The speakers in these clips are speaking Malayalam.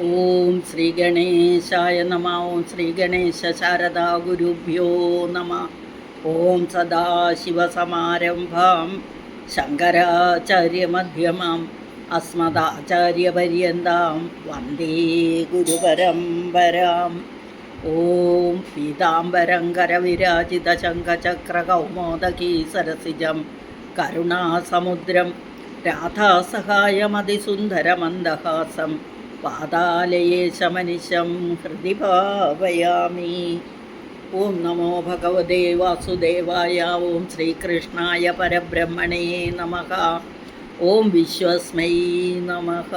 ഓം ശ്രീ ഗണേശായ നമ. ഓം ശ്രീ ഗണേശ ശാരദാ ഗുരുഭ്യോ നമ. ഓം സദാശിവസമാരംഭാം ശങ്കരാചാര്യമധ്യമാം അസ്മദാചാര്യപര്യന്താം വന്ദേ ഗുരുപരമ്പരാം. ഓം പീതാംബരം കരവിരാജിത ശംഖചക്രകൗമോദകീ സരസിജം കരുണാസമുദ്രം രാധാസഹായമതിസുന്ദരമന്ദഹാസം പാതാലയേ ശമനിശം ഹൃദി ഭാവയാമി. ഓം നമോ ഭഗവതേ വാസുദേവായ. ഓം ശ്രീകൃഷ്ണായ പരബ്രഹ്മണേ നമഃ. ഓം വിശ്വസ്മൈ നമഃ.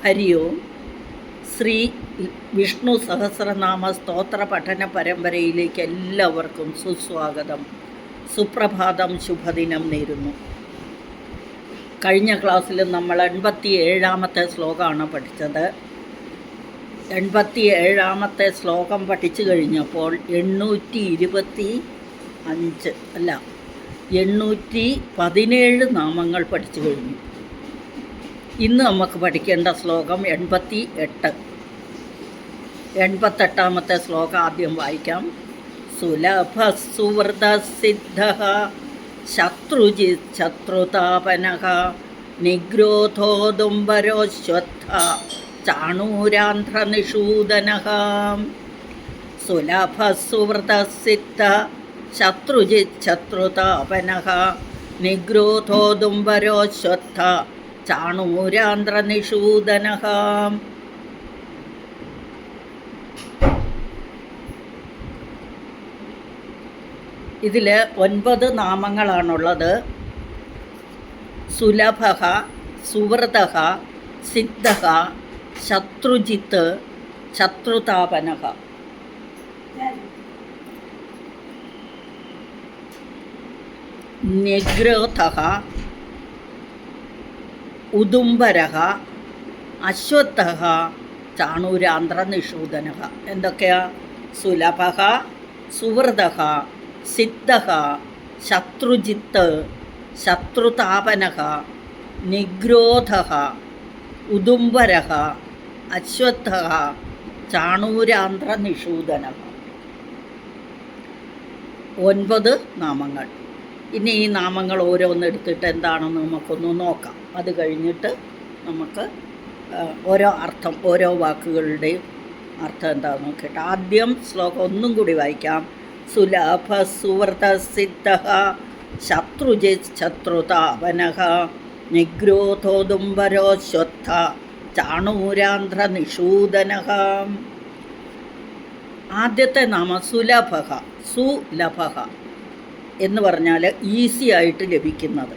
ഹരി ഓം. ശ്രീ വിഷ്ണു സഹസ്രനാമ സ്തോത്ര പഠന പരമ്പരയിലേക്ക് എല്ലാവർക്കും സുസ്വാഗതം. സുപ്രഭാതം, ശുഭദിനം നേരുന്നു. കഴിഞ്ഞ ക്ലാസ്സിൽ നമ്മൾ 87-ാമത്തെ ശ്ലോകമാണ് പഠിച്ചത്. 87-ാമത്തെ ശ്ലോകം പഠിച്ചു കഴിഞ്ഞപ്പോൾ 817 നാമങ്ങൾ പഠിച്ചു കഴിഞ്ഞു. ഇന്ന് നമുക്ക് പഠിക്കേണ്ട ശ്ലോകം 88-ാമത്തെ ശ്ലോകം ആദ്യം വായിക്കാം. സുലഭ സുവൃത സിദ്ധ ശത്രുജിത് ശത്രുതാപനഃ നിഗ്രോധോദുംബരോശ്വത്ഥ ചാണൂരാന്ധ്രനിഷൂദനഃ. സുലഭ സുവൃതസിദ്ധ ശത്രുജിത് ശത്രുതാപനഃ നിഗ്രോധോദുംബരോശ്വത്ഥ ചാണൂരാന്ധ്രനിഷൂദനഃ. ഇതിൽ 9 നാമങ്ങളാണുള്ളത്. സുലഭഃ, സുവൃതഃ, സിദ്ധഃ, ശത്രുജിത്ത്, ശത്രുതാപനഃ. നിഗ്രോധഃ, ഉദുംബരഃ, അശ്വത്ഥഃ, ചാണൂരാന്ധ്രനിഷൂദനഃ. എന്തൊക്കെയാ? സുലഭഃ, സുവൃതഃ, സിദ്ധഃ, ശത്രുജിത്ത്, ശത്രുതാപനഃ, നിഗ്രോധഃ, ഉദുംബരഃ, അശ്വത്ഥഃ, ചാണൂരാന്ധ്രനിഷൂദനഃ. 9 നാമങ്ങൾ. ഇനി ഈ നാമങ്ങൾ ഓരോന്നെടുത്തിട്ട് എന്താണെന്ന് നമുക്കൊന്ന് നോക്കാം. അത് കഴിഞ്ഞിട്ട് നമുക്ക് ഓരോ വാക്കുകളുടെയും അർത്ഥം എന്താണെന്ന് നോക്കിയിട്ട് ആദ്യം ശ്ലോകം ഒന്നും കൂടി വായിക്കാം. സുലഭ സുവൃത സിദ്ധ ശത്രുജിത് ശത്രുതാപനഃ നിഗ്രോധോദുംബരോശ്വത്ഥ ചാണൂരാന്ധ്രനിഷൂദനഃ. ആദ്യത്തെ നാമം സുലഭഃ. സുലഭഃ എന്ന് പറഞ്ഞാൽ ഈസി ആയിട്ട് ലഭിക്കുന്നത്.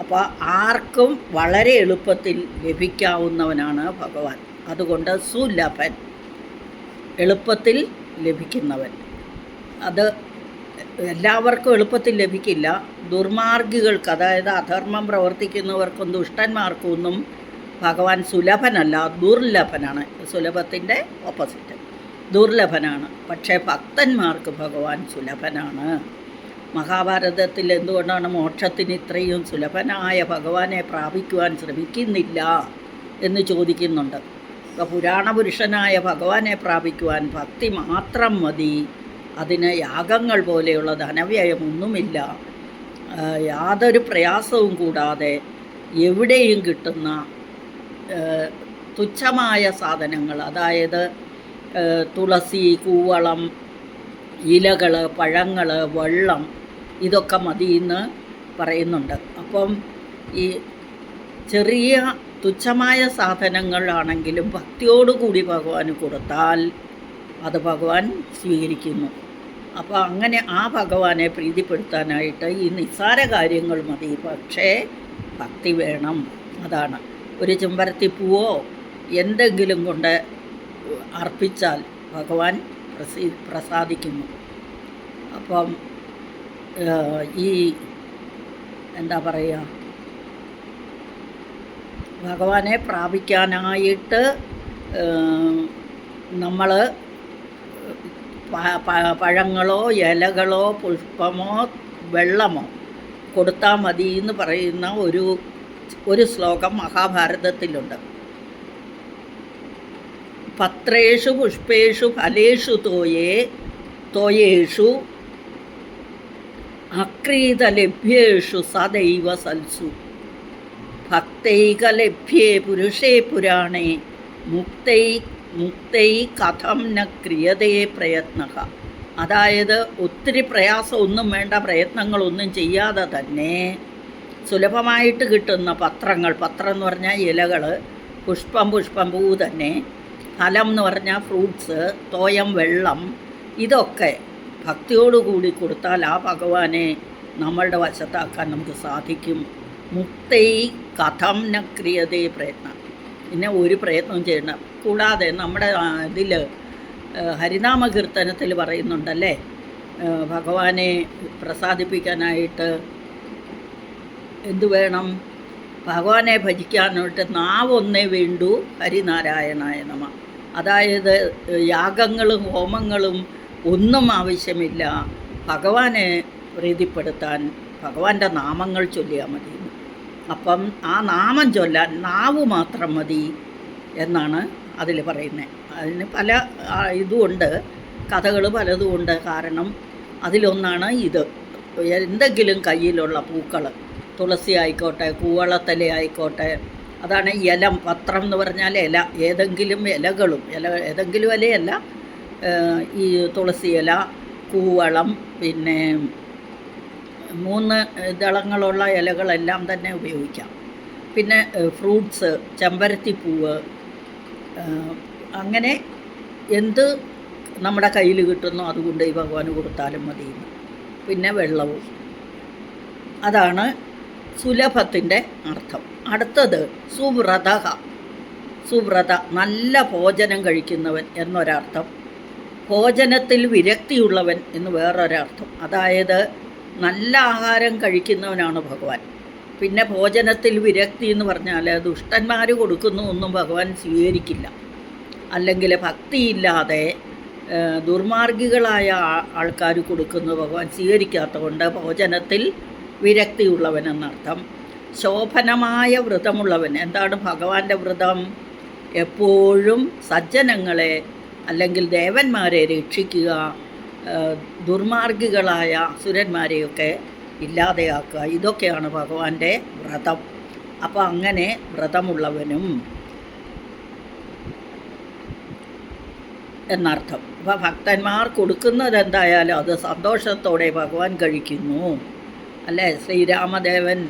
അപ്പോൾ ആർക്കും വളരെ എളുപ്പത്തിൽ ലഭിക്കാവുന്നവനാണ് ഭഗവാൻ. അതുകൊണ്ട് സുലഭൻ, എളുപ്പത്തിൽ ലഭിക്കുന്നവൻ. അത് എല്ലാവർക്കും എളുപ്പത്തിൽ ലഭിക്കില്ല. ദുർമാർഗികൾക്ക്, അതായത് അധർമ്മം പ്രവർത്തിക്കുന്നവർക്കും ദുഷ്ടന്മാർക്കൊന്നും ഭഗവാൻ സുലഭനല്ല, ദുർലഭനാണ്. സുലഭത്തിൻ്റെ ഓപ്പോസിറ്റ് ദുർലഭനാണ്. പക്ഷേ ഭക്തന്മാർക്ക് ഭഗവാൻ സുലഭനാണ്. മഹാഭാരതത്തിൽ എന്തുകൊണ്ടാണ് മോക്ഷത്തിന് ഇത്രയും സുലഭനായ ഭഗവാനെ പ്രാപിക്കുവാൻ ശ്രമിക്കുന്നില്ല എന്ന് ചോദിക്കുന്നുണ്ട്. അപ്പോൾ പുരാണപുരുഷനായ ഭഗവാനെ പ്രാപിക്കുവാൻ ഭക്തി മാത്രം മതി. അതിന് യാഗങ്ങൾ പോലെയുള്ള ധനവ്യയമൊന്നുമില്ല. യാതൊരു പ്രയാസവും കൂടാതെ എവിടെയും കിട്ടുന്ന തുച്ഛമായ സാധനങ്ങൾ, അതായത് തുളസി, കൂവളം, ഇലകൾ, പഴങ്ങൾ, വെള്ളം, ഇതൊക്കെ മതിയെന്ന് പറയുന്നുണ്ട്. അപ്പം ഈ ചെറിയ തുച്ഛമായ സാധനങ്ങളാണെങ്കിലും ഭക്തിയോടുകൂടി ഭഗവാന് കൊടുത്താൽ അത് ഭഗവാൻ സ്വീകരിക്കുന്നു. അപ്പോൾ അങ്ങനെ ആ ഭഗവാനെ പ്രീതിപ്പെടുത്താനായിട്ട് ഈ നിസ്സാര കാര്യങ്ങൾ മതി, പക്ഷേ ഭക്തി വേണം. അതാണ്. ഒരു ചെമ്പരത്തിപ്പൂവോ എന്തെങ്കിലും കൊണ്ട് അർപ്പിച്ചാൽ ഭഗവാൻ പ്രസാദിക്കുന്നു. അപ്പം ഈ എന്താ പറയുക, ഭഗവാനെ പ്രാപിക്കാനായിട്ട് നമ്മൾ പഴങ്ങളോ ഇലകളോ പുഷ്പമോ വെള്ളമോ കൊടുത്താൽ മതി എന്ന് പറയുന്ന ഒരു ശ്ലോകം മഹാഭാരതത്തിലുണ്ട്. പത്രേഷു പുഷ്പേഷു ഫലേഷു തോയേഷു അക്രീതലഭ്യേഷു സദൈവ സൽസു ഭക്തൈകലഭ്യേ പുരുഷേ പുരാണേ മുക്തൈ കഥം ന ക്രിയതേ പ്രയത്ന. അതായത് ഒത്തിരി പ്രയാസമൊന്നും വേണ്ട, പ്രയത്നങ്ങളൊന്നും ചെയ്യാതെ തന്നെ സുലഭമായിട്ട് കിട്ടുന്ന പത്രം എന്ന് പറഞ്ഞാൽ ഇലകൾ, പുഷ്പം പൂ തന്നെ, ഫലം എന്ന് പറഞ്ഞാൽ ഫ്രൂട്ട്സ്, തോയം വെള്ളം, ഇതൊക്കെ ഭക്തിയോടുകൂടി കൊടുത്താൽ ആ ഭഗവാനെ നമ്മളുടെ വശത്താക്കാൻ നമുക്ക് സാധിക്കും. മുക്തൈ കഥം ന ക്രിയതേ പ്രയത്ന. പിന്നെ ഒരു പ്രയത്നം ചെയ്യണം. കൂടാതെ നമ്മുടെ ഇതിൽ ഹരിനാമ കീർത്തനത്തിൽ പറയുന്നുണ്ടല്ലേ, ഭഗവാനെ പ്രസാദിപ്പിക്കാനായിട്ട് എന്തു വേണം? ഭഗവാനെ ഭജിക്കാനായിട്ട് നാവൊന്നേ വേണ്ടു, ഹരിനാരായണായ നമ. അതായത് യാഗങ്ങളും ഹോമങ്ങളും ഒന്നും ആവശ്യമില്ല, ഭഗവാനെ പ്രീതിപ്പെടുത്താൻ ഭഗവാന്റെ നാമങ്ങൾ ചൊല്ലിയാൽ മതി. അപ്പം ആ നാമം ചൊല്ലാൻ നാവ് മാത്രം മതി എന്നാണ് അതിൽ പറയുന്നത്. അതിന് പല ഇതുമുണ്ട്, കഥകൾ പലതുമുണ്ട്. കാരണം അതിലൊന്നാണ് ഇത്. എന്തെങ്കിലും കയ്യിലുള്ള പൂക്കൾ, തുളസി ആയിക്കോട്ടെ, കൂവളത്തല ആയിക്കോട്ടെ, അതാണ് ഇലം. പത്രം എന്ന് പറഞ്ഞാൽ ഇല, ഏതെങ്കിലും ഇലകളും, ഏതെങ്കിലും ഇലയല്ല, ഈ തുളസി ഇല, കൂവളം, പിന്നെ 3 ദളങ്ങളുള്ള ഇലകളെല്ലാം തന്നെ ഉപയോഗിക്കാം. പിന്നെ ഫ്രൂട്ട്സ്, ചെമ്പരത്തിപ്പൂവ്, അങ്ങനെ എന്ത് നമ്മുടെ കയ്യിൽ കിട്ടുന്നോ അതുകൊണ്ട് ഈ ഭഗവാന് കൊടുത്താലും മതി. പിന്നെ വെള്ളവും. അതാണ് സുലഭത്തിൻ്റെ അർത്ഥം. അടുത്തത് സുവ്രത, നല്ല ഭോജനം കഴിക്കുന്നവൻ എന്നൊരർത്ഥം. ഭോജനത്തിൽ വിരക്തിയുള്ളവൻ എന്ന് വേറൊരർത്ഥം. അതായത് നല്ല ആഹാരം കഴിക്കുന്നവനാണ് ഭഗവാൻ. പിന്നെ ഭോജനത്തിൽ വിരക്തി എന്ന് പറഞ്ഞാൽ ദുഷ്ടന്മാർ കൊടുക്കുന്ന ഒന്നും ഭഗവാൻ സ്വീകരിക്കില്ല. അല്ലെങ്കിൽ ഭക്തിയില്ലാതെ ദുർമാർഗികളായ ആൾക്കാർ കൊടുക്കുന്നത് ഭഗവാൻ സ്വീകരിക്കാത്തതുകൊണ്ട് ഭോജനത്തിൽ വിരക്തിയുള്ളവൻ എന്നർത്ഥം. ശോഭനമായ വ്രതമുള്ളവൻ. എന്താണ് ഭഗവാന്റെ വ്രതം? എപ്പോഴും സജ്ജനങ്ങളെ അല്ലെങ്കിൽ ദേവന്മാരെ രക്ഷിക്കുക, ദുർമാർഗികളായ അസുരന്മാരെയൊക്കെ ഇല്ലാതെയാക്കുക. ഇതൊക്കെയാണ് ഭഗവാന്റെ വ്രതം. അപ്പോൾ അങ്ങനെ വ്രതമുള്ളവനും എന്നർത്ഥം. അപ്പോൾ ഭക്തന്മാർ കൊടുക്കുന്നത് എന്തായാലും അത് സന്തോഷത്തോടെ ഭഗവാൻ കഴിക്കുന്നു അല്ലേ. ശ്രീരാമദേവൻ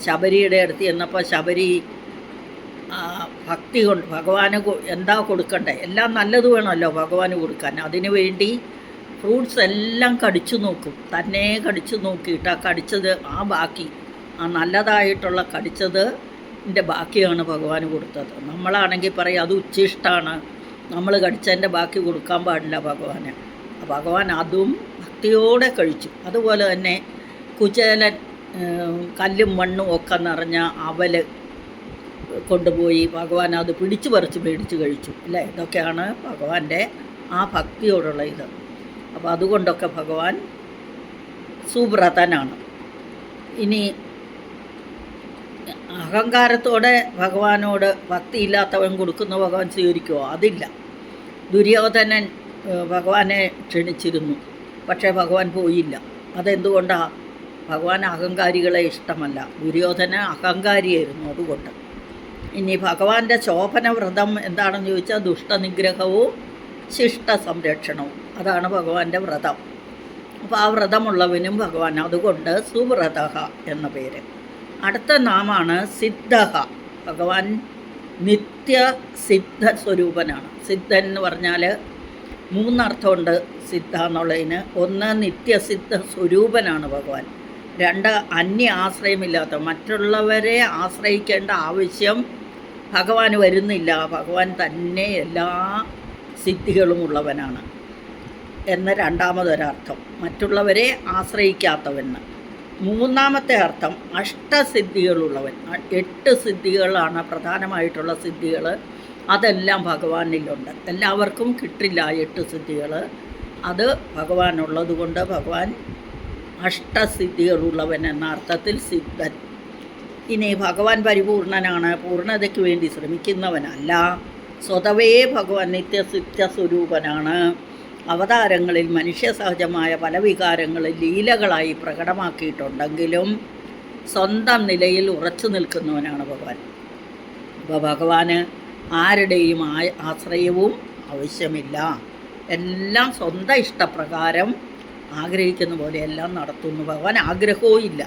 ശബരിയുടെ അടുത്ത് ചെന്നപ്പോൾ ശബരി ഭക്തി കൊണ്ട് ഭഗവാന് എന്താ കൊടുക്കണ്ടേ, എല്ലാം നല്ലത് വേണമല്ലോ ഭഗവാന് കൊടുക്കാൻ. അതിനു വേണ്ടി ഫ്രൂട്ട്സ് എല്ലാം കടിച്ചു നോക്കും, തന്നെ കടിച്ചു നോക്കിയിട്ട് ആ കടിച്ചത് ബാക്കി നല്ലതായിട്ടുള്ള കടിച്ചതിൻ്റെ ബാക്കിയാണ് ഭഗവാന് കൊടുത്തത്. നമ്മളാണെങ്കിൽ പറയും അത് ഉച്ഛിഷ്ടമാണ്, നമ്മൾ കടിച്ചതിൻ്റെ ബാക്കി കൊടുക്കാൻ പാടില്ല ഭഗവാന്. ഭഗവാൻ അതും ഭക്തിയോടെ കഴിച്ചു. അതുപോലെ തന്നെ കുചേലൻ കല്ലും മണ്ണും ഒക്കെ നിറഞ്ഞ അവൽ കൊണ്ടുപോയി ഭഗവാൻ അത് പിടിച്ചു പറിച്ച് മേടിച്ച് കഴിച്ചു അല്ലേ. ഇതൊക്കെയാണ് ഭഗവാന്റെ ആ ഭക്തിയോടുള്ള ഇത്. അപ്പോൾ അതുകൊണ്ടൊക്കെ ഭഗവാൻ സുവ്രതനാണ്. ഇനി അഹങ്കാരത്തോടെ ഭഗവാനോട് ഭക്തിയില്ലാത്തവൻ കൊടുക്കുന്ന ഭഗവാൻ സ്വീകരിക്കുമോ? അതില്ല. ദുര്യോധനൻ ഭഗവാനെ ക്ഷണിച്ചിരുന്നു, പക്ഷേ ഭഗവാൻ പോയില്ല. അതെന്തുകൊണ്ടാണ്? ഭഗവാൻ അഹങ്കാരികളെ ഇഷ്ടമല്ല. ദുര്യോധന അഹങ്കാരിയായിരുന്നു, അതുകൊണ്ട്. ഇനി ഭഗവാന്റെ ശോഭന വ്രതം എന്താണെന്ന് ചോദിച്ചാൽ ദുഷ്ടനിഗ്രഹവും ശിഷ്ട സംരക്ഷണവും. അതാണ് ഭഗവാന്റെ വ്രതം. അപ്പോൾ ആ വ്രതമുള്ളവനും ഭഗവാൻ, അതുകൊണ്ട് സുവ്രത എന്ന പേര്. അടുത്ത നാമാണ് സിദ്ധ. ഭഗവാൻ നിത്യസിദ്ധ സ്വരൂപനാണ്. സിദ്ധൻ എന്ന് പറഞ്ഞാൽ 3 അർത്ഥമുണ്ട് സിദ്ധ എന്നുള്ളതിന്. 1 നിത്യസിദ്ധ സ്വരൂപനാണ് ഭഗവാൻ. 2 അന്യ ആശ്രയമില്ലാത്ത, മറ്റുള്ളവരെ ആശ്രയിക്കേണ്ട ആവശ്യം ഭഗവാന് വരുന്നില്ല. ഭഗവാൻ തന്നെ എല്ലാ സിദ്ധികളും ഉള്ളവനാണ് എന്ന രണ്ടാമതൊരർത്ഥം. മറ്റുള്ളവരെ ആശ്രയിക്കാത്തവന്. 3ാമത്തെ അർത്ഥം അഷ്ടസിദ്ധികളുള്ളവൻ. 8 സിദ്ധികളാണ് പ്രധാനമായിട്ടുള്ള സിദ്ധികൾ. അതെല്ലാം ഭഗവാനിലുണ്ട്. എല്ലാവർക്കും കിട്ടില്ല 8 സിദ്ധികൾ. അത് ഭഗവാനുള്ളത് കൊണ്ട് ഭഗവാൻ അഷ്ടസിദ്ധികളുള്ളവൻ എന്ന അർത്ഥത്തിൽ സിദ്ധൻ. ഇനി ഭഗവാൻ പരിപൂർണനാണ്, പൂർണ്ണതയ്ക്ക് വേണ്ടി ശ്രമിക്കുന്നവനല്ല. സ്വതവേ ഭഗവാൻ നിത്യസിത്യസ്വരൂപനാണ്. അവതാരങ്ങളിൽ മനുഷ്യ സഹജമായ പല വികാരങ്ങളിൽ ലീലകളായി പ്രകടമാക്കിയിട്ടുണ്ടെങ്കിലും സ്വന്തം നിലയിൽ ഉറച്ചു നിൽക്കുന്നവനാണ് ഭഗവാൻ. അപ്പോൾ ഭഗവാന് ആരുടെയും ആശ്രയവും ആവശ്യമില്ല. എല്ലാം സ്വന്തം ഇഷ്ടപ്രകാരം ആഗ്രഹിക്കുന്ന പോലെ എല്ലാം നടത്തുന്നു. ഭഗവാൻ ആഗ്രഹവും ഇല്ല.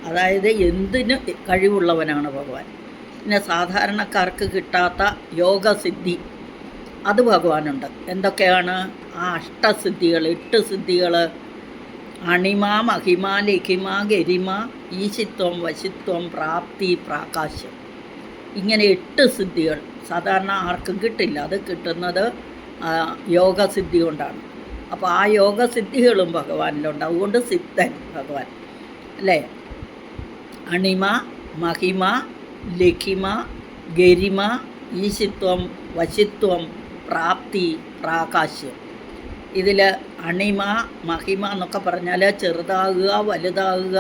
അതായത് എന്തിന് കഴിവുള്ളവനാണ് ഭഗവാൻ. പിന്നെ സാധാരണക്കാർക്ക് കിട്ടാത്ത യോഗസിദ്ധി അത് ഭഗവാനുണ്ട്. എന്തൊക്കെയാണ് ആ അഷ്ടസിദ്ധികൾ, 8 സിദ്ധികൾ? അണിമ, മഹിമ, ലഘിമ, ഗരിമ, ഈശിത്വം, വശിത്വം, പ്രാപ്തി, പ്രാകാശ്യം. ഇങ്ങനെ 8 സിദ്ധികൾ സാധാരണ ആർക്കും കിട്ടില്ല. അത് കിട്ടുന്നത് യോഗസിദ്ധി കൊണ്ടാണ്. അപ്പോൾ ആ യോഗസിദ്ധികളും ഭഗവാനിലുണ്ട്. അതുകൊണ്ട് സിദ്ധൻ ഭഗവാൻ അല്ലേ. അണിമ, മഹിമ, ലഘിമ, ഗരിമ, ഈശിത്വം, വശിത്വം, പ്രാപ്തി, പ്രാകാശ്യം. ഇതിൽ അണിമ, മഹിമ എന്നൊക്കെ പറഞ്ഞാൽ ചെറുതാകുക, വലുതാകുക,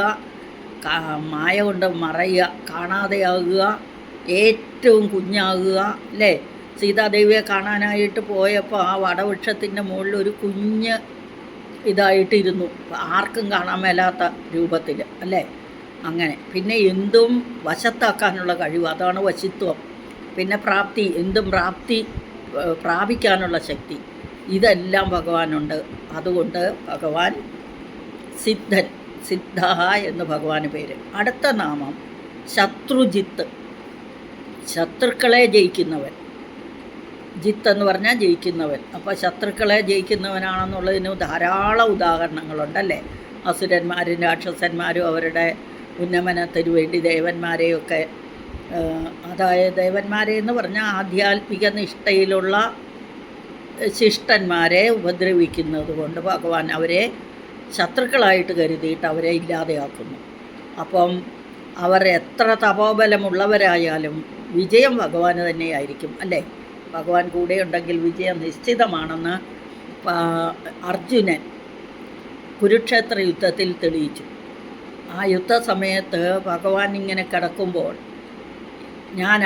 മായ കൊണ്ട് മറയുക, കാണാതെയാകുക, ഏറ്റവും കുഞ്ഞാകുക അല്ലേ. സീതാദേവിയെ കാണാനായിട്ട് പോയപ്പോൾ ആ വടവൃക്ഷത്തിൻ്റെ മുകളിൽ ഒരു കുഞ്ഞ് ഇതായിട്ടിരുന്നു, ആർക്കും കാണാൻ മേലാത്ത രൂപത്തിൽ അല്ലേ. അങ്ങനെ പിന്നെ എന്തും വശത്താക്കാനുള്ള കഴിവ്, അതാണ് വശിത്വം. പിന്നെ പ്രാപ്തി, എന്തും പ്രാപിക്കാനുള്ള ശക്തി, ഇതെല്ലാം ഭഗവാനുണ്ട്. അതുകൊണ്ട് ഭഗവാൻ സിദ്ധൻ, സിദ്ധ എന്ന് ഭഗവാന് പേര്. അടുത്ത നാമം ശത്രുജിത്ത്, ശത്രുക്കളെ ജയിക്കുന്നവൻ. ജിത്ത് എന്ന് പറഞ്ഞാൽ ജയിക്കുന്നവൻ. അപ്പോൾ ശത്രുക്കളെ ജയിക്കുന്നവനാണെന്നുള്ളതിന് ധാരാളം ഉദാഹരണങ്ങളുണ്ടല്ലേ. അസുരന്മാരും രാക്ഷസന്മാരും അവരുടെ ഉന്നമനത്തിന് വേണ്ടി ദേവന്മാരെയൊക്കെ, അതായത് ദേവന്മാരെ എന്ന് പറഞ്ഞാൽ ആധ്യാത്മിക നിഷ്ഠയിലുള്ള ശിഷ്ടന്മാരെ ഉപദ്രവിക്കുന്നത് കൊണ്ട് ഭഗവാൻ അവരെ ശത്രുക്കളായിട്ട് കരുതിയിട്ട് അവരെ ഇല്ലാതെയാക്കുന്നു. അപ്പം അവർ എത്ര തപോബലമുള്ളവരായാലും വിജയം ഭഗവാന് തന്നെയായിരിക്കും അല്ലേ. ഭഗവാൻ കൂടെ ഉണ്ടെങ്കിൽ വിജയം നിശ്ചിതമാണെന്ന് അർജുനൻ കുരുക്ഷേത്ര യുദ്ധത്തിൽ തെളിയിച്ചു. ആ യുദ്ധസമയത്ത് ഭഗവാൻ ഇങ്ങനെ കിടക്കുമ്പോൾ ഞാൻ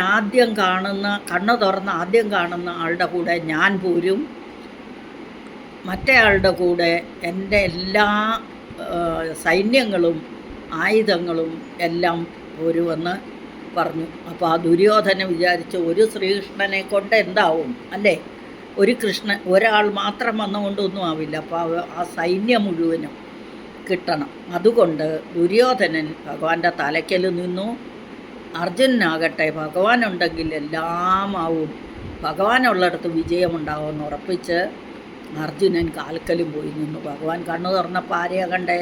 കണ്ണ് തുറന്ന് ആദ്യം കാണുന്ന ആളുടെ കൂടെ ഞാൻ പോരും, മറ്റേ ആളുടെ കൂടെ എൻ്റെ എല്ലാ സൈന്യങ്ങളും ആയുധങ്ങളും എല്ലാം പോരുമെന്ന് പറഞ്ഞു. അപ്പോൾ ആ ദുര്യോധന വിചാരിച്ച് ഒരു ശ്രീകൃഷ്ണനെ കൊണ്ട് എന്താവും അല്ലേ. ഒരാൾ മാത്രം വന്നുകൊണ്ടൊന്നും ആവില്ല. അപ്പോൾ ആ സൈന്യം മുഴുവനും കിട്ടണം. അതുകൊണ്ട് ദുര്യോധനൻ ഭഗവാന്റെ തലയ്ക്കൽ നിന്നു. അർജുനനാകട്ടെ ഭഗവാനുണ്ടെങ്കിൽ എല്ലാം ആവും, ഭഗവാനുള്ളിടത്ത് വിജയമുണ്ടാവുമെന്ന് ഉറപ്പിച്ച് അർജുനൻ കാൽക്കലും പോയി നിന്നു. ഭഗവാൻ കണ്ണു തുറന്നപ്പോൾ ആരെയാ കണ്ടേ?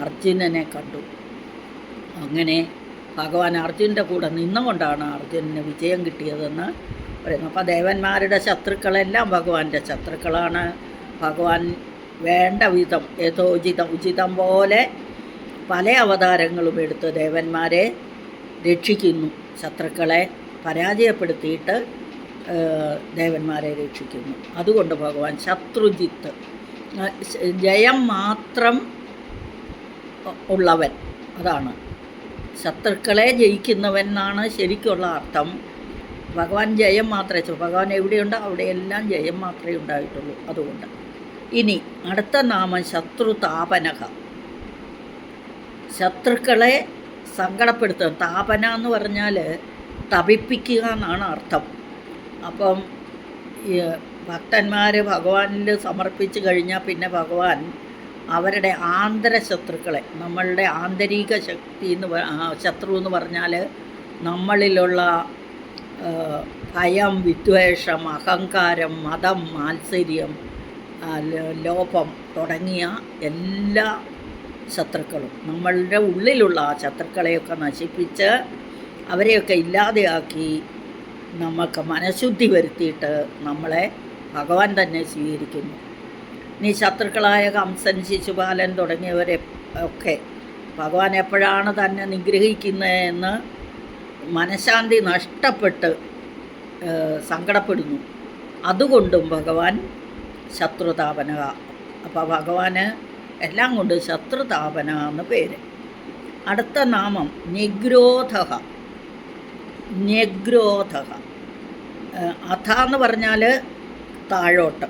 അർജുനനെ കണ്ടു. അങ്ങനെ ഭഗവാൻ അർജുനൻ്റെ കൂടെ നിന്നുകൊണ്ടാണ് അർജുനന് വിജയം കിട്ടിയതെന്ന് പറയുന്നു. അപ്പോൾ ദേവന്മാരുടെ ശത്രുക്കളെല്ലാം ഭഗവാന്റെ ശത്രുക്കളാണ്. ഭഗവാൻ വേണ്ട വിധം ഉചിതം പോലെ പല അവതാരങ്ങളും എടുത്ത് ദേവന്മാരെ രക്ഷിക്കുന്നു. ശത്രുക്കളെ പരാജയപ്പെടുത്തിയിട്ട് ദേവന്മാരെ രക്ഷിക്കുന്നു. അതുകൊണ്ട് ഭഗവാൻ ശത്രുജിത്ത്, ജയം മാത്രം ഉള്ളവൻ, അതാണ് ശത്രുക്കളെ ജയിക്കുന്നവൻ എന്നാണ് ശരിക്കുള്ള അർത്ഥം. ഭഗവാൻ ജയം മാത്രമേ, ഭഗവാൻ എവിടെയുണ്ടോ അവിടെയെല്ലാം ജയം മാത്രമേ ഉണ്ടായിട്ടുള്ളൂ. അതുകൊണ്ട് ഇനി അടുത്ത നാമം ശത്രുതാപനക, ശത്രുക്കളെ സങ്കടപ്പെടുത്തുക. താപന എന്ന് പറഞ്ഞാൽ തപിപ്പിക്കുക എന്നാണ് അർത്ഥം. അപ്പം ഭക്തന്മാർ ഭഗവാനിൽ സമർപ്പിച്ച് കഴിഞ്ഞാൽ പിന്നെ ഭഗവാൻ അവരുടെ ആന്തരശത്രുക്കളെ, നമ്മളുടെ ആന്തരിക ശക്തി ശത്രു എന്ന് പറഞ്ഞാൽ നമ്മളിലുള്ള ഭയം, വിദ്വേഷം, അഹങ്കാരം, മതം, മാത്സര്യം, ലോപം തുടങ്ങിയ എല്ലാ ശത്രുക്കളും, നമ്മളുടെ ഉള്ളിലുള്ള ആ ശത്രുക്കളെയൊക്കെ നശിപ്പിച്ച് അവരെയൊക്കെ ഇല്ലാതെയാക്കി നമുക്ക് മനഃശുദ്ധി വരുത്തിയിട്ട് നമ്മളെ ഭഗവാൻ തന്നെ സ്വീകരിക്കുന്നു. ഇനി ശത്രുക്കളായ കംസൻ, ശിശുപാലൻ തുടങ്ങിയവരെ ഒക്കെ ഭഗവാൻ എപ്പോഴാണ് തന്നെ നിഗ്രഹിക്കുന്നതെന്ന് മനഃശാന്തി നഷ്ടപ്പെട്ട് സങ്കടപ്പെടുന്നു. അതുകൊണ്ടും ഭഗവാൻ ശത്രുതാപന. അപ്പോൾ ഭഗവാന് എല്ലാം കൊണ്ട് ശത്രുതാപന എന്ന് പേര്. അടുത്ത നാമം നിഗ്രോധ. അഥ എന്ന് പറഞ്ഞാൽ താഴോട്ട്,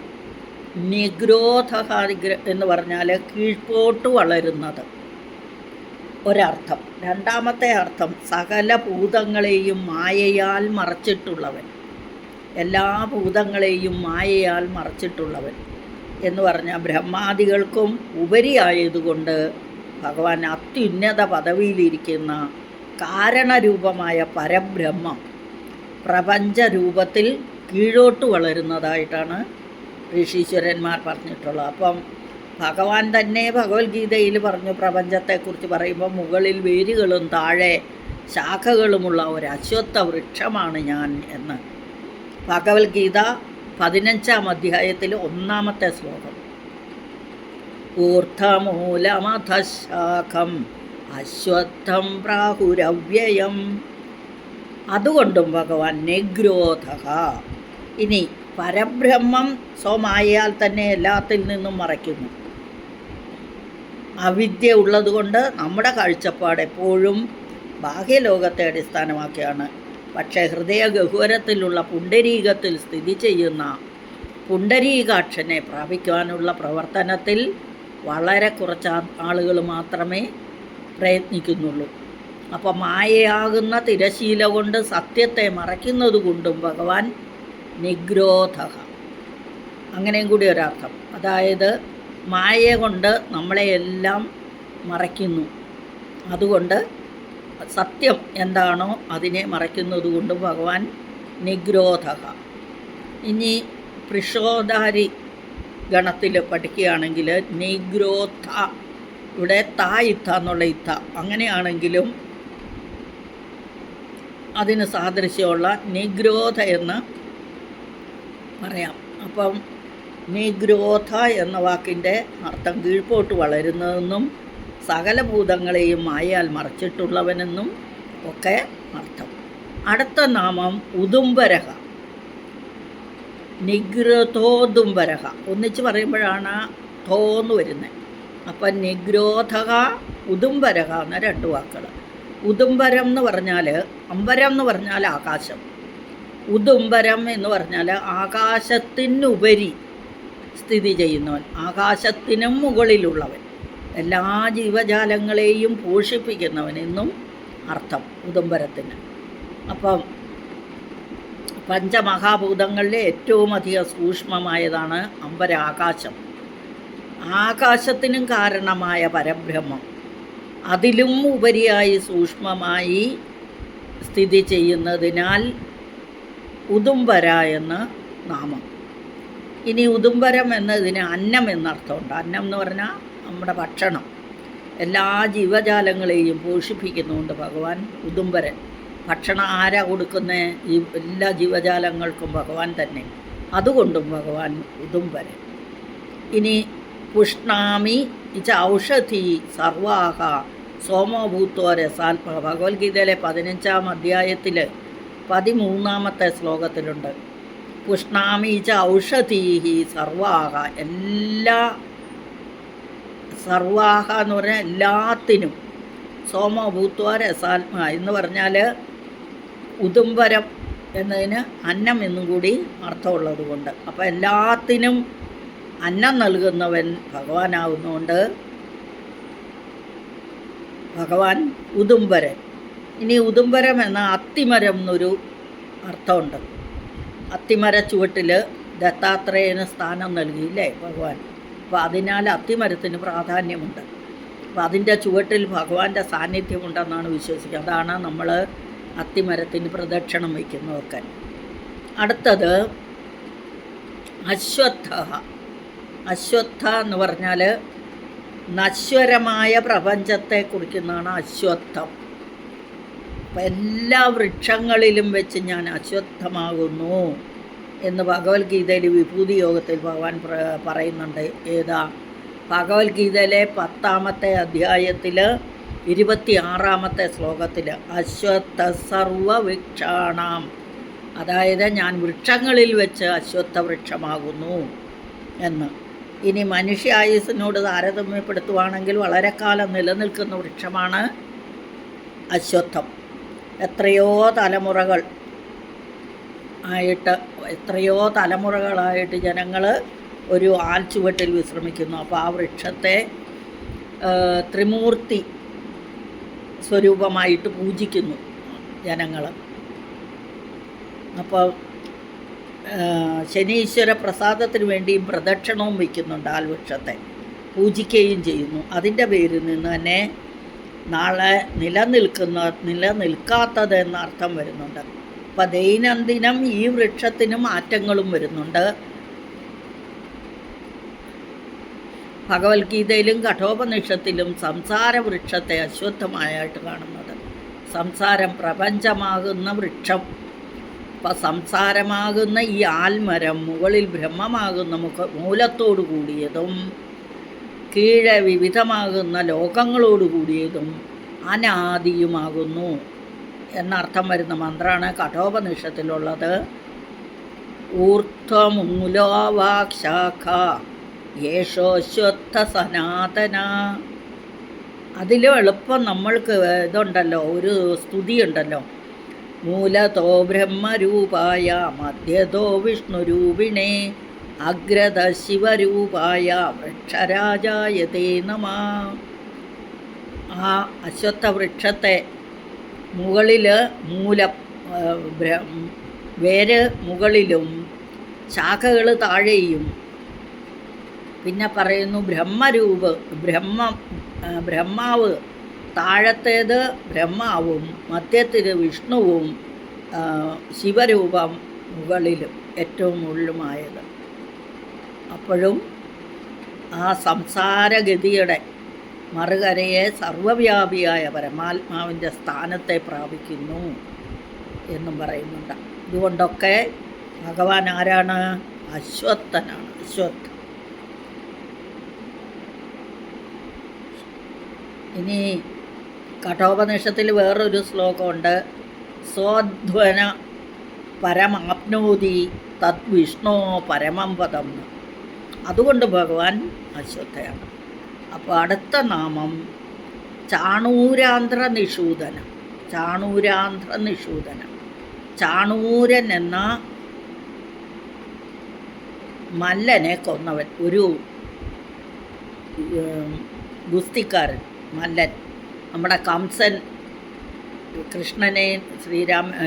നിഗ്രോധ എന്ന് പറഞ്ഞാൽ കീഴ്പോട്ട് വളരുന്നത് ഒരർത്ഥം. രണ്ടാമത്തെ അർത്ഥം സകല ഭൂതങ്ങളെയും മായയാൽ മറച്ചിട്ടുള്ളവൻ, എല്ലാ ഭൂതങ്ങളെയും മായയാൽ മറച്ചിട്ടുള്ളവൻ എന്ന് പറഞ്ഞാൽ ബ്രഹ്മാദികൾക്കും ഉപരിയായതുകൊണ്ട് ഭഗവാൻ അത്യുന്നത പദവിയിലിരിക്കുന്ന കാരണരൂപമായ പരബ്രഹ്മം പ്രപഞ്ചരൂപത്തിൽ കീഴോട്ട് വളരുന്നതായിട്ടാണ് ഋഷീശ്വരന്മാർ പറഞ്ഞിട്ടുള്ളത്. അപ്പം ഭഗവാൻ തന്നെ ഭഗവത്ഗീതയിൽ പറഞ്ഞു, പ്രപഞ്ചത്തെക്കുറിച്ച് പറയുമ്പോൾ മുകളിൽ വേരുകളും താഴെ ശാഖകളുമുള്ള ഒരു അശ്വത്ഥ വൃക്ഷമാണ് ഞാൻ എന്ന്. ഭഗവത്ഗീത 15-ാം അധ്യായത്തിൽ 1-ാമത്തെ ശ്ലോകം. ഊർധമൂലമധശാഖം അശ്വത്ഥം പ്രാഹുരവ്യയം. അതുകൊണ്ടും ഭഗവാൻ നിഗ്രോധ. ഇനി പരബ്രഹ്മം സ്വമായാൽ തന്നെ എല്ലാത്തിൽ നിന്നും മറയ്ക്കുന്നു. അവിദ്യ ഉള്ളതുകൊണ്ട് നമ്മുടെ കാഴ്ചപ്പാട് എപ്പോഴും ബാഹ്യലോകത്തെ അടിസ്ഥാനമാക്കിയാണ്. പക്ഷേ ഹൃദയ ഗഹ്വരത്തിലുള്ള പുണ്ടരീകത്തിൽ സ്ഥിതി ചെയ്യുന്ന പുണ്ടരീകാക്ഷനെ പ്രാപിക്കാനുള്ള പ്രവർത്തനത്തിൽ വളരെ കുറച്ച് ആളുകൾ മാത്രമേ പ്രയത്നിക്കുന്നുള്ളൂ. അപ്പം മായയാകുന്ന തിരശീല കൊണ്ട് സത്യത്തെ മറയ്ക്കുന്നത് കൊണ്ടും ഭഗവാൻ നിഗ്രോധ. അങ്ങനെയും കൂടി ഒരർത്ഥം. അതായത് മായ കൊണ്ട് നമ്മളെയെല്ലാം മറയ്ക്കുന്നു, അതുകൊണ്ട് സത്യം എന്താണോ അതിനെ മറയ്ക്കുന്നത് കൊണ്ടും ഭഗവാൻ നിഗ്രോധ. ഇനി പൃഷോധാരി ഗണത്തിൽ പഠിക്കുകയാണെങ്കിൽ നിഗ്രോധ, ഇവിടെ താ ഇത്ത എന്നുള്ള ഇത്ത, അങ്ങനെയാണെങ്കിലും അതിന് സാദൃശ്യമുള്ള നിഗ്രോധ എന്ന് പറയാം. അപ്പം നിഗ്രോധ എന്ന വാക്കിൻ്റെ അർത്ഥം കീഴ്പോട്ട് വളരുന്നതെന്നും സകല ഭൂതങ്ങളെയും മായയാൽ മറച്ചിട്ടുള്ളവനെന്നും ഒക്കെ അർത്ഥം. അടുത്ത നാമം ഉദുംബരഹ, നിഗ്രഥോദുംബരഹ. ഒന്നിച്ച് പറയുമ്പോഴാണ് തോന്ന് വരുന്നത്. അപ്പം നിഗ്രോധക ഉദുംബരഹ എന്ന 2 വാക്കുകൾ. ഉദുംബരം എന്ന് പറഞ്ഞാൽ, അമ്പരം എന്ന് പറഞ്ഞാൽ ആകാശം, ഉദുംബരം എന്ന് പറഞ്ഞാൽ ആകാശത്തിനുപരി സ്ഥിതി ചെയ്യുന്നവൻ, ആകാശത്തിനും മുകളിലുള്ളവൻ, എല്ലാ ജീവജാലങ്ങളെയും പോഷിപ്പിക്കുന്നവൻ എന്നും അർത്ഥം ഉദുംബരത്തിന്. അപ്പം പഞ്ചമഹാഭൂതങ്ങളിലെ ഏറ്റവും അധികം സൂക്ഷ്മമായതാണ് അമ്പരാകാശം. ആകാശത്തിനും കാരണമായ പരബ്രഹ്മം അതിലും ഉപരിയായി സൂക്ഷ്മമായി സ്ഥിതി ചെയ്യുന്നതിനാൽ ഉദുംബര എന്ന് നാമം. ഇനി ഉദുംബരം എന്നതിന് അന്നം എന്നർത്ഥമുണ്ട്. അന്നം എന്ന് പറഞ്ഞാൽ നമ്മുടെ ഭക്ഷണം, എല്ലാ ജീവജാലങ്ങളെയും പോഷിപ്പിക്കുന്നുണ്ട് ഭഗവാൻ ഉദുംബരൻ. ഭക്ഷണം ആരാ കൊടുക്കുന്നത്? എല്ലാ ജീവജാലങ്ങൾക്കും ഭഗവാൻ തന്നെ, അതുകൊണ്ടും ഭഗവാൻ ഉദുംബരൻ. ഇനി പുഷ്ണാമി ഇച്ച ഔഷധി സർവാഹ സോമഭൂത്വ രസാത്മ. ഭഗവത്ഗീതയിലെ 15-ാം അധ്യായത്തിൽ 13-ാമത്തെ ശ്ലോകത്തിലുണ്ട്. പുഷ്ണാമി ഇച്ച ഔഷധീഹി സർവാഹ, എല്ലാ സർവാഹ എന്ന് പറഞ്ഞാൽ എല്ലാത്തിനും, സോമഭൂത്വ രസാത്മ എന്ന് പറഞ്ഞാൽ ഉദുംബരം എന്നതിന് അന്നം എന്നും കൂടി അർത്ഥമുള്ളത് കൊണ്ട്, അപ്പോൾ എല്ലാത്തിനും അന്നം നൽകുന്നവൻ ഭഗവാനാവുന്നതുകൊണ്ട് ഭഗവാൻ ഉദുംബരൻ. ഇനി ഉദുംബരം എന്ന അത്തിമരം എന്നൊരു അർത്ഥമുണ്ട്. അത്തിമര ചുവട്ടിൽ ദത്താത്രേയന് സ്ഥാനം നൽകിയില്ലേ ഭഗവാൻ, അപ്പോൾ അതിനാൽ അത്തിമരത്തിന് പ്രാധാന്യമുണ്ട്. അപ്പോൾ അതിൻ്റെ ചുവട്ടിൽ ഭഗവാന്റെ സാന്നിധ്യമുണ്ടെന്നാണ് വിശ്വസിക്കുക. അതാണ് നമ്മൾ അത്തിമരത്തിന് പ്രദക്ഷിണം വയ്ക്കുന്നതൊക്കെ. അടുത്തത് അശ്വത്ഥ. അശ്വത്ഥ എന്ന് പറഞ്ഞാൽ നശ്വരമായ പ്രപഞ്ചത്തെ കുറിക്കുന്നതാണ് അശ്വത്ഥം. അപ്പം എല്ലാ വൃക്ഷങ്ങളിലും വെച്ച് ഞാൻ അശ്വത്ഥമാകുന്നു എന്ന് ഭഗവത്ഗീതയിൽ വിഭൂതി യോഗത്തിൽ ഭഗവാൻ പറയുന്നുണ്ട്. ഏതാ? ഭഗവത്ഗീതയിലെ 10-ാമത്തെ അധ്യായത്തിൽ 26-ാമത്തെ ശ്ലോകത്തിൽ അശ്വത്ഥ സർവവൃക്ഷാണാം, അതായത് ഞാൻ വൃക്ഷങ്ങളിൽ വെച്ച് അശ്വത്ഥ വൃക്ഷമാകുന്നു എന്ന്. ഇനി മനുഷ്യ ആയുസ്സിനോട് താരതമ്യപ്പെടുത്തുവാണെങ്കിൽ വളരെ കാലം നിലനിൽക്കുന്ന വൃക്ഷമാണ് അശ്വത്ഥം. എത്രയോ തലമുറകൾ ആയിട്ട് എത്രയോ തലമുറകളായിട്ട് ജനങ്ങൾ ഒരു ആൽച്ചുവട്ടിൽ വിശ്രമിക്കുന്നു. അപ്പോൾ ആ വൃക്ഷത്തെ ത്രിമൂർത്തി സ്വരൂപമായിട്ട് പൂജിക്കുന്നു ജനങ്ങൾ. അപ്പോൾ ശനീശ്വര പ്രസാദത്തിന് വേണ്ടിയും പ്രദക്ഷിണവും വയ്ക്കുന്നുണ്ട് ആൽവൃക്ഷത്തെ, പൂജിക്കുകയും ചെയ്യുന്നു. അതിൻ്റെ പേരിൽ നിന്ന് തന്നെ നാളെ നിലനിൽക്കാത്തത് എന്ന അർത്ഥം വരുന്നുണ്ട്. അപ്പം ദൈനംദിനം ഈ വൃക്ഷത്തിന് മാറ്റങ്ങളും വരുന്നുണ്ട്. ഭഗവത്ഗീതയിലും കഠോപനിഷത്തിലും സംസാര വൃക്ഷത്തെ അശ്വത്ഥമായിട്ട് കാണുന്നത്. സംസാരം പ്രപഞ്ചമാകുന്ന വൃക്ഷം. അപ്പം സംസാരമാകുന്ന ഈ ആൽമരം മുകളിൽ ബ്രഹ്മമാകുന്ന മൂലത്തോടു കൂടിയതും കീഴെ വിവിധമാകുന്ന ലോകങ്ങളോട് കൂടിയതും അനാദിയുമാകുന്നു എന്നർത്ഥം വരുന്ന മന്ത്രമാണ് കഠോപനിഷത്തിലുള്ളത്. ഊർധ്വമൂലോവാക്ഷാഖ യേശോശ്വത്ഥ സനാതന. അതിലും എളുപ്പം നമ്മൾക്ക് ഇതുണ്ടല്ലോ, ഒരു സ്തുതിയുണ്ടല്ലോ, മൂലതോ ബ്രഹ്മരൂപായ മധ്യതോ വിഷ്ണുരൂപിണേ അഗ്രത ശിവരൂപായ വൃക്ഷരാജായ തേ നമഃ. ആ അശ്വത്ഥ വൃക്ഷത്തെ മുകളിൽ വേര് മുകളിലും ശാഖകൾ താഴെയും, പിന്നെ പറയുന്നു ബ്രഹ്മാവ് താഴത്തേത് ബ്രഹ്മാവും മധ്യത്തിൽ വിഷ്ണുവും ശിവരൂപം മുകളിലും ഏറ്റവും മുകളിലുമായത്. അപ്പോഴും ആ സംസാരഗതിയുടെ മറുകരയെ സർവവ്യാപിയായ പരമാത്മാവിൻ്റെ സ്ഥാനത്തെ പ്രാപിക്കുന്നു എന്നും പറയുന്നുണ്ട്. ഇതുകൊണ്ടൊക്കെ ഭഗവാൻ ആരാണ്? അശ്വത്ഥനാണ്. അശ്വത്ഥ. ഇനി കഠോപനിഷത്തിൽ വേറൊരു ശ്ലോകമുണ്ട്, സ്വധ്വന പരമാപ്നോതി തദ് വിഷ്ണോ പരമം പദം. അതുകൊണ്ട് ഭഗവാൻ അശ്വത്ഥയാണ്. അപ്പോൾ അടുത്ത നാമം ചാണൂരാന്ധ്ര നിഷൂദനം. ചാണൂരൻ എന്ന മല്ലനെ കൊന്നവൻ, ഒരു ഗുസ്തിക്കാരൻ മല്ലൻ. നമ്മുടെ കംസൻ കൃഷ്ണനെയും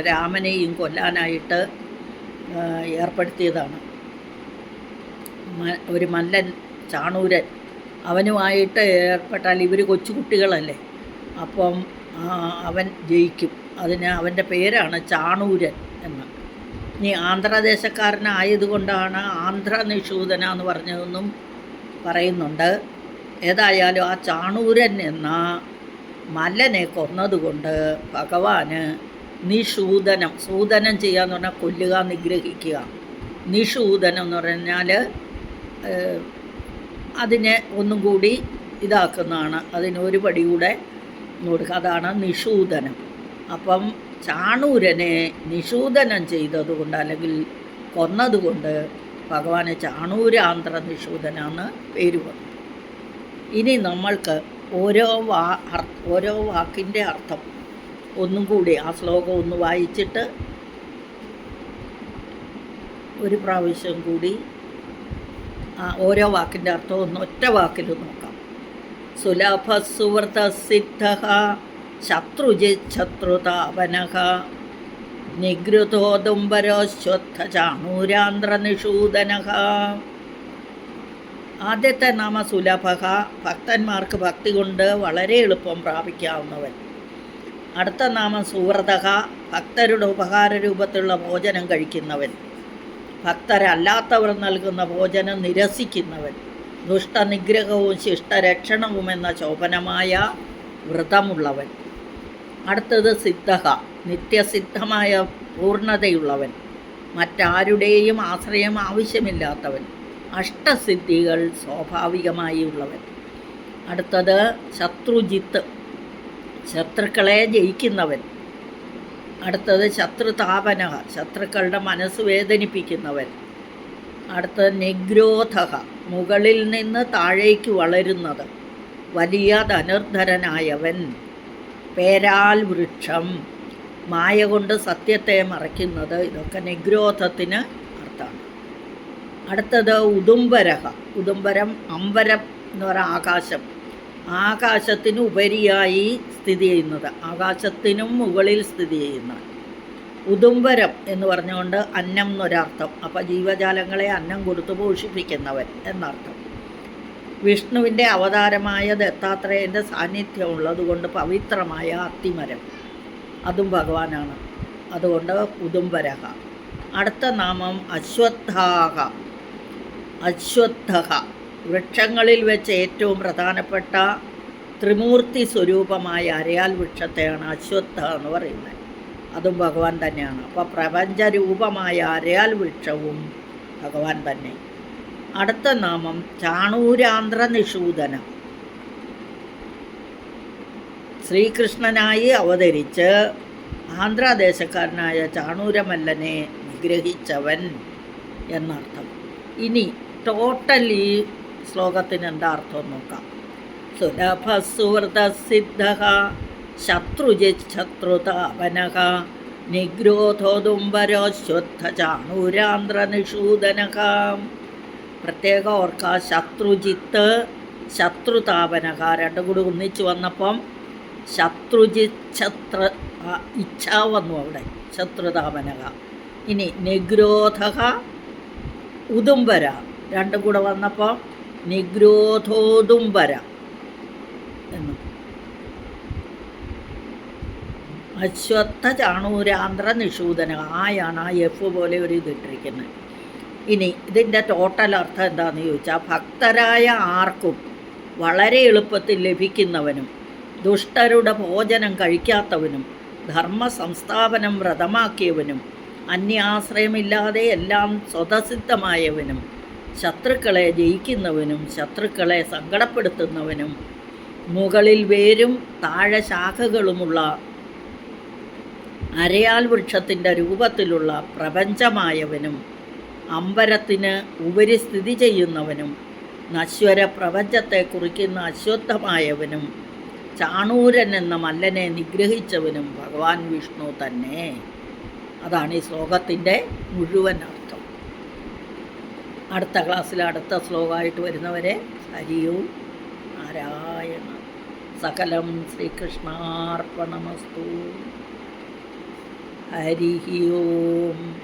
രാമനെയും കൊല്ലാനായിട്ട് ഏർപ്പെടുത്തിയതാണ് ഒരു മല്ലൻ ചാണൂരൻ. അവനുമായിട്ട് ഏർപ്പെട്ടാൽ ഇവർ കൊച്ചുകുട്ടികളല്ലേ, അപ്പം അവൻ ജയിക്കും. അതിന് അവൻ്റെ പേരാണ് ചാണൂരൻ എന്ന്. ഇനി ആന്ധ്രാദേശക്കാരനായതുകൊണ്ടാണ് ആന്ധ്ര നിഷൂദന എന്ന് പറഞ്ഞതെന്നും പറയുന്നുണ്ട്. ഏതായാലും ആ ചാണൂരൻ എന്ന മല്ലനെ കൊന്നതുകൊണ്ട് ഭഗവാന് നിഷൂദനം, സൂദനം ചെയ്യുക എന്ന് പറഞ്ഞാൽ കൊല്ലുക, നിഗ്രഹിക്കുക. നിഷൂദനം എന്ന് പറഞ്ഞാൽ അതിനെ ഒന്നും കൂടി ഇതാക്കുന്നതാണ്, അതിനൊരു പടി കൂടെ കൊടുക്കുക. അതാണ് നിഷൂദനം. അപ്പം ചാണൂരനെ നിഷൂദനം ചെയ്തതുകൊണ്ട് അല്ലെങ്കിൽ കൊന്നതുകൊണ്ട് ഭഗവാന് ചാണൂരാന്ധ്ര നിഷൂദന എന്ന് പേര് വന്നു. ഇനി നമ്മൾക്ക് ഓരോ വാക്കിൻ്റെ അർത്ഥം ഒന്നും കൂടി ആ ശ്ലോകം ഒന്ന് വായിച്ചിട്ട് ഒരു പ്രാവശ്യം കൂടി ഓരോ വാക്കിൻ്റെ അർത്ഥം ഒന്ന് ഒറ്റ വാക്കിൽ നോക്കാം. സുലഭ സുവൃത സിദ്ധ ശത്രുജിത് ശത്രുതാപനഃ നിഗൃതോദുംബരോശ്വത്ഥ ചാണൂരാന്ധ്ര നിഷൂദനഃ. ആദ്യത്തെ നാമ സുലഭ, ഭക്തന്മാർക്ക് ഭക്തി കൊണ്ട് വളരെ എളുപ്പം പ്രാപിക്കാവുന്നവൻ. അടുത്ത നാമം സുവ്രത, ഭക്തരുടെ ഉപകാര രൂപത്തിലുള്ള ഭോജനം കഴിക്കുന്നവൻ. ഭക്തരല്ലാത്തവർ നൽകുന്ന ഭോജനം നിരസിക്കുന്നവൻ. ദുഷ്ടനിഗ്രഹവും ശിഷ്ടരക്ഷണവും എന്ന ശോഭനമായ വ്രതമുള്ളവൻ. അടുത്തത് സിദ്ധ, നിത്യസിദ്ധമായ പൂർണ്ണതയുള്ളവൻ. മറ്റാരുടെയും ആശ്രയം ആവശ്യമില്ലാത്തവൻ. അഷ്ടസിദ്ധികൾ സ്വാഭാവികമായി ഉള്ളവൻ. അടുത്തത് ശത്രുജിത്ത്, ശത്രുക്കളെ ജയിക്കുന്നവൻ. അടുത്തത് ശത്രുതാപന, ശത്രുക്കളുടെ മനസ്സ് വേദനിപ്പിക്കുന്നവൻ. അടുത്തത് നിഗ്രോധ, മുകളിൽ നിന്ന് താഴേക്ക് വളരുന്നത്, വലിയ ധനുർധരനായവൻ. പേരാൽ വൃക്ഷം, മായ കൊണ്ട് സത്യത്തെ മറയ്ക്കുന്നത്. ഇതൊക്കെ നിഗ്രോധത്തിന് അർത്ഥമാണ്. അടുത്തത് ഉദുംബരഹ. ഉദുംബരം അമ്പരം എന്ന് പറയുന്ന ആകാശം. ആകാശത്തിന് ഉപരിയായി സ്ഥിതി ചെയ്യുന്നത്, ആകാശത്തിനും മുകളിൽ സ്ഥിതി ചെയ്യുന്നത്. ഉദുംബരം എന്ന് പറഞ്ഞുകൊണ്ട് അന്നം എന്നൊരർത്ഥം. അപ്പം ജീവജാലങ്ങളെ അന്നം കൊടുത്തു പോഷിപ്പിക്കുന്നവൻ എന്നർത്ഥം. വിഷ്ണുവിൻ്റെ അവതാരമായ ദത്താത്രേയൻ്റെ സാന്നിധ്യം ഉള്ളതുകൊണ്ട് പവിത്രമായ അത്തിമരം, അതും ഭഗവാനാണ്. അതുകൊണ്ട് ഉദുംബരഹ. അടുത്ത നാമം അശ്വത്ഥാഹ. അശ്വത്ഥഹ വൃക്ഷങ്ങളിൽ വെച്ച് ഏറ്റവും പ്രധാനപ്പെട്ട ത്രിമൂർത്തി സ്വരൂപമായ അരയാൽ വൃക്ഷത്തെയാണ് അശ്വത്ഥ എന്ന് പറയുന്നത്. അതും ഭഗവാൻ തന്നെയാണ്. അപ്പോൾ പ്രപഞ്ചരൂപമായ അരയാൽ വൃക്ഷവും ഭഗവാൻ തന്നെ. അടുത്ത നാമം ചാണൂരാന്ധ്ര നിഷൂദന. ശ്രീകൃഷ്ണനായി അവതരിച്ച് ആന്ധ്രാദേശക്കാരനായ ചാണൂരമല്ലനെ നിഗ്രഹിച്ചവൻ എന്നർത്ഥം. ഇനി ടോട്ടൽ ഈ ശ്ലോകത്തിന് എന്താ അർത്ഥം നോക്കാം. സുലഭ സുഹൃത സിദ്ധ ശത്രുജിശത്രുതാപനഃ നിഗ്രോധോദുംബരോശ്വത്ഥ ചാണൂരാന്ധ്ര നിഷൂദനഃ. പ്രത്യേകം ഓർക്കുക, ശത്രുജിത്ത് ശത്രുതാപനഃ രണ്ടും കൂടി ഒന്നിച്ച് വന്നപ്പം ശത്രുജിച്ഛത്ര ഇച്ഛ വന്നു അവിടെ, ശത്രുതാപനഃ. ഇനി നിഗ്രോധഃ ഉദുംബര രണ്ടും കൂടെ വന്നപ്പോൾ നിഗ്രോധോദുംബര എന്നു. അശ്വത്ഥ ചാണൂരാന്ധ്ര നിഷൂദന. ആയാണ് ആ എഫ് പോലെ ഒരു ഇതിട്ടിരിക്കുന്നത്. ഇനി ഇതിൻ്റെ ടോട്ടൽ അർത്ഥം എന്താണെന്ന് ചോദിച്ചാൽ, ഭക്തരായ ആർക്കും വളരെ എളുപ്പത്തിൽ ലഭിക്കുന്നവനും ദുഷ്ടരുടെ ഭോജനം കഴിക്കാത്തവനും ധർമ്മ സംസ്ഥാപനം വ്രതമാക്കിയവനും അന്യാശ്രയമില്ലാതെ എല്ലാം സ്വതസിദ്ധമായവനും ശത്രുക്കളെ ജയിക്കുന്നവനും ശത്രുക്കളെ സങ്കടപ്പെടുത്തുന്നവനും മുകളിൽ വേരും താഴെ ശാഖകളുമുള്ള അരയാൽ വൃക്ഷത്തിൻ്റെ രൂപത്തിലുള്ള പ്രപഞ്ചമായവനും അമ്പരത്തിന് ഉപരി സ്ഥിതി ചെയ്യുന്നവനും നശ്വര പ്രപഞ്ചത്തെ കുറിക്കുന്ന അശ്വത്ഥമായവനും ചാണൂരൻ എന്ന മല്ലനെ നിഗ്രഹിച്ചവനും ഭഗവാൻ വിഷ്ണു തന്നെ. അതാണ് ഈ ശ്ലോകത്തിൻ്റെ മുഴുവൻ അർത്ഥം. അടുത്ത ക്ലാസ്സിൽ അടുത്ത ശ്ലോകമായിട്ട് വരുന്നവരെ ഹരിയും നാരായണ. സകലം ശ്രീകൃഷ്ണാർപ്പണമസ്തു. ഹരി ഓം.